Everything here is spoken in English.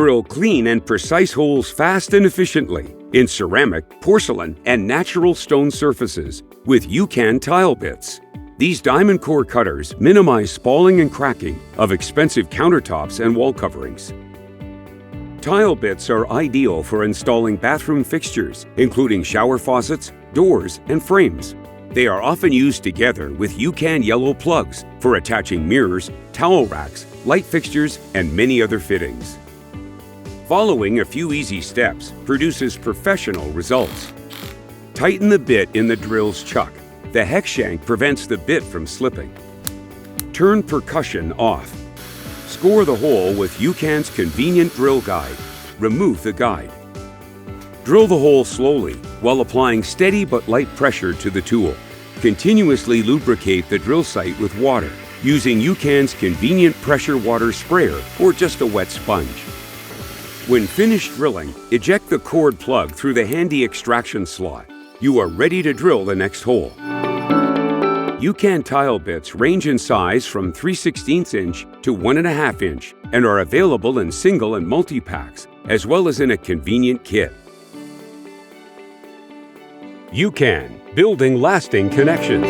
Drill clean and precise holes fast and efficiently in ceramic, porcelain, and natural stone surfaces with Ucan tile bits. These diamond core cutters minimize spalling and cracking of expensive countertops and wall coverings. Tile bits are ideal for installing bathroom fixtures, including shower faucets, doors, and frames. They are often used together with Ucan yellow plugs for attaching mirrors, towel racks, light fixtures, and many other fittings. Following a few easy steps produces professional results. Tighten the bit in the drill's chuck. The hex shank prevents the bit from slipping. Turn percussion off. Score the hole with Ucan's convenient drill guide. Remove the guide. Drill the hole slowly while applying steady but light pressure to the tool. Continuously lubricate the drill site with water using Ucan's convenient pressure water sprayer or just a wet sponge. When finished drilling, eject the cord plug through the handy extraction slot. You are ready to drill the next hole. Ucan tile bits range in size from 3/16 inch to 1.5 inch and are available in single and multi-packs, as well as in a convenient kit. Ucan, building lasting connections.